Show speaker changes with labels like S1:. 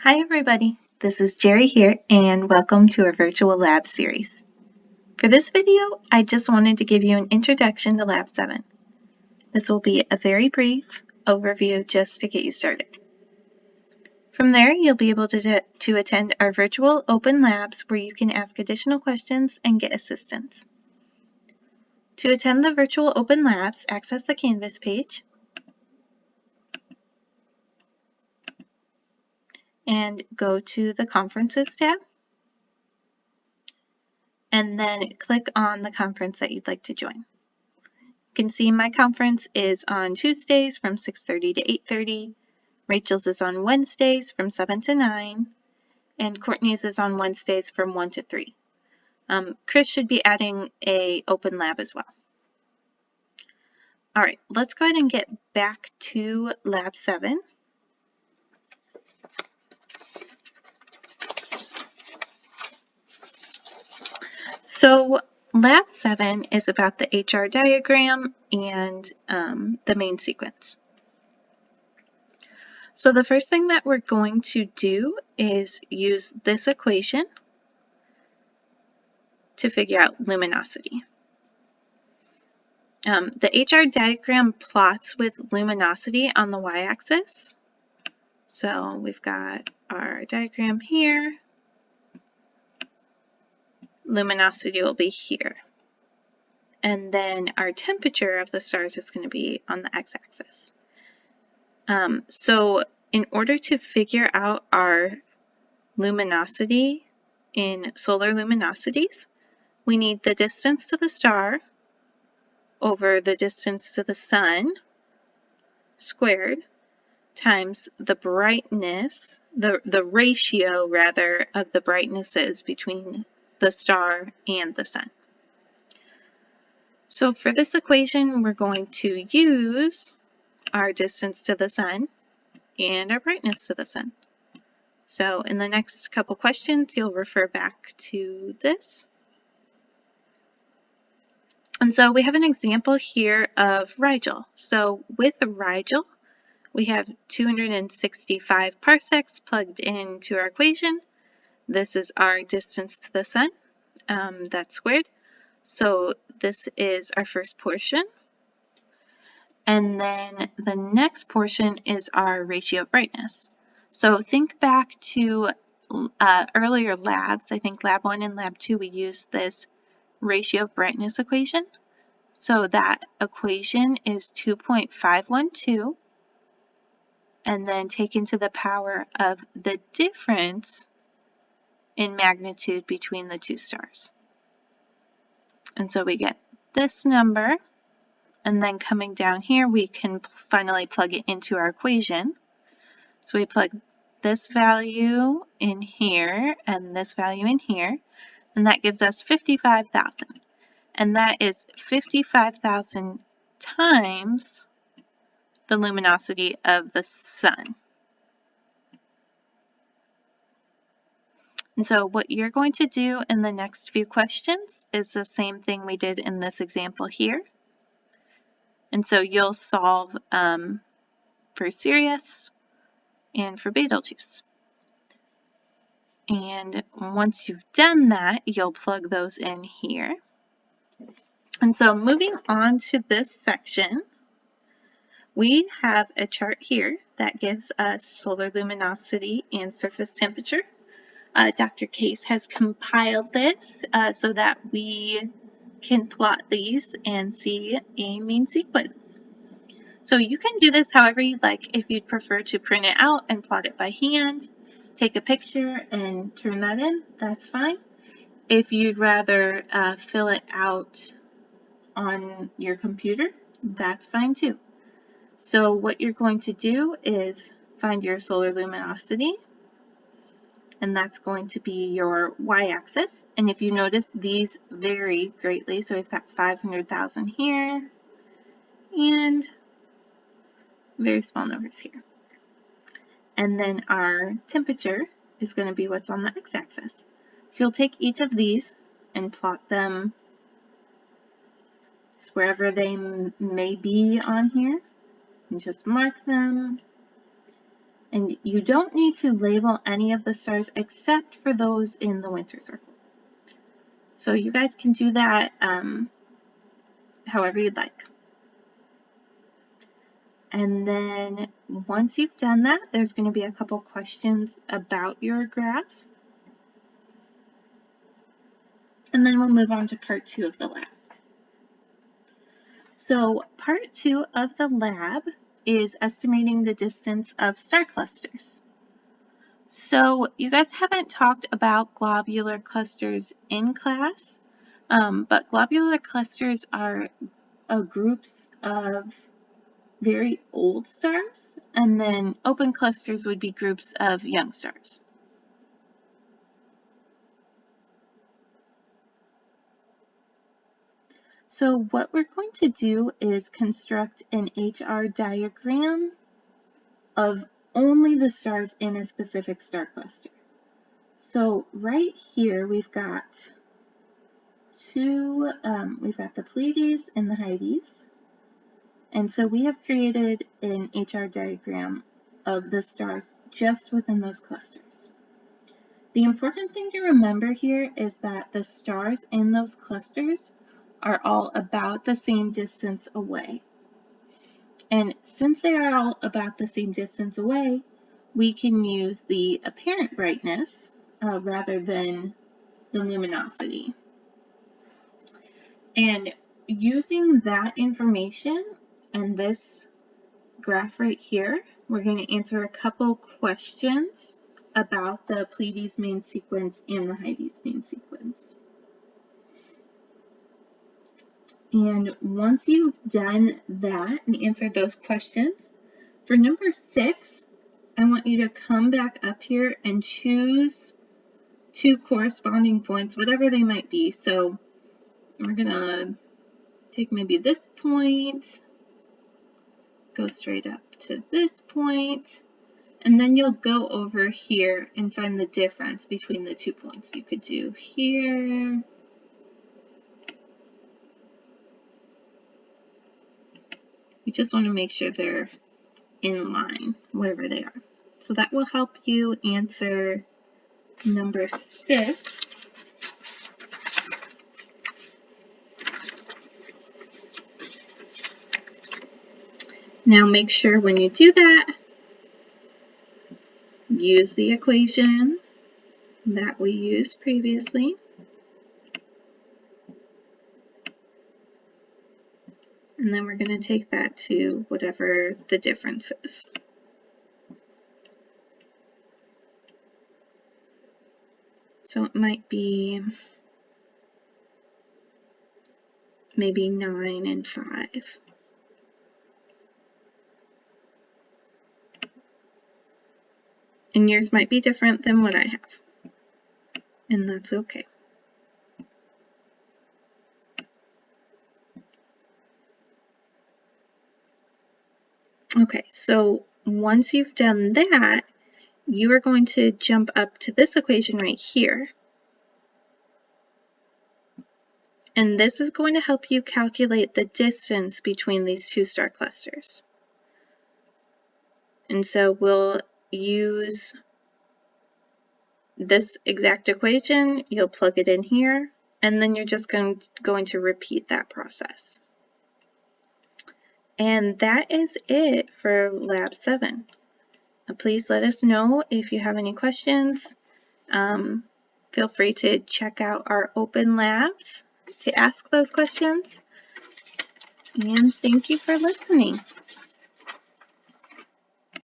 S1: Hi everybody, this is Jerry here and welcome to our virtual lab series. For this video, I just wanted to give you an introduction to Lab 7. This will be a very brief overview just to get you started. From there, you'll be able to attend our virtual open labs where you can ask additional questions and get assistance. To attend the virtual open labs, access the Canvas page and go to the Conferences tab, and then click on the conference that you'd like to join. You can see my conference is on Tuesdays from 6:30 to 8:30. Rachel's is on Wednesdays from 7 to 9. And Courtney's is on Wednesdays from 1 to 3. Chris should be adding an open lab as well. All right, let's go ahead and get back to Lab 7. So Lab 7 is about the HR diagram and the main sequence. So the first thing that we're going to do is use this equation to figure out luminosity. The HR diagram plots with luminosity on the y-axis. So we've got our diagram here. Luminosity will be here. And then our temperature of the stars is going to be on the x-axis. So in order to figure out our luminosity in solar luminosities, we need the distance to the star over the distance to the sun squared times the brightness, the ratio rather of the brightnesses between the star and the sun. So for this equation, we're going to use our distance to the sun and our brightness to the sun. So in the next couple questions, you'll refer back to this. And so we have an example here of Rigel. So with Rigel, we have 265 parsecs plugged into our equation. This is our distance to the sun, that's squared. So this is our first portion. And then the next portion is our ratio of brightness. So think back to earlier labs. I think Lab 1 and Lab 2, we used this ratio of brightness equation. So that equation is 2.512. And then taken to the power of the difference in magnitude between the two stars. And so we get this number, and then coming down here, we can finally plug it into our equation. So we plug this value in here and this value in here, and that gives us 55,000. And that is 55,000 times the luminosity of the sun. And so what you're going to do in the next few questions is the same thing we did in this example here. And so you'll solve for Sirius and for Betelgeuse. And once you've done that, you'll plug those in here. And so moving on to this section, we have a chart here that gives us solar luminosity and surface temperature. Dr. Case has compiled this so that we can plot these and see a mean sequence. So you can do this however you'd like. If you'd prefer to print it out and plot it by hand, take a picture and turn that in, that's fine. If you'd rather fill it out on your computer, that's fine too. So what you're going to do is find your solar luminosity, and that's going to be your y-axis. And if you notice, these vary greatly. So we've got 500,000 here and very small numbers here. And then our temperature is going to be what's on the x-axis. So you'll take each of these and plot them just wherever they may be on here and just mark them. And you don't need to label any of the stars except for those in the winter circle. So you guys can do that however you'd like. And then once you've done that, there's going to be a couple questions about your graph. And then we'll move on to part 2 of the lab. So part 2 of the lab is estimating the distance of star clusters. So you guys haven't talked about globular clusters in class, but globular clusters are groups of very old stars, and then open clusters would be groups of young stars. So what we're going to do is construct an HR diagram of only the stars in a specific star cluster. So right here we've got we've got the Pleiades and the Hyades. And so we have created an HR diagram of the stars just within those clusters. The important thing to remember here is that the stars in those clusters are all about the same distance away. And since they are all about the same distance away, we can use the apparent brightness rather than the luminosity. And using that information and this graph right here, we're going to answer a couple questions about the Pleiades main sequence and the Hyades main sequence. And once you've done that and answered those questions, for number 6, I want you to come back up here and choose 2 corresponding points, whatever they might be. So we're going to take maybe this point, go straight up to this point, and then you'll go over here and find the difference between the 2 points. You could do here, you just want to make sure they're in line wherever they are. So that will help you answer number 6. Now make sure when you do that, use the equation that we used previously. And then we're going to take that to whatever the difference is. So it might be maybe 9 and 5. And yours might be different than what I have. And that's okay. Okay, so once you've done that, you are going to jump up to this equation right here. And this is going to help you calculate the distance between these 2 star clusters. And so we'll use this exact equation, you'll plug it in here, and then you're just going to repeat that process. And that is it for Lab 7. Please let us know if you have any questions. Feel free to check out our open labs to ask those questions. And thank you for listening.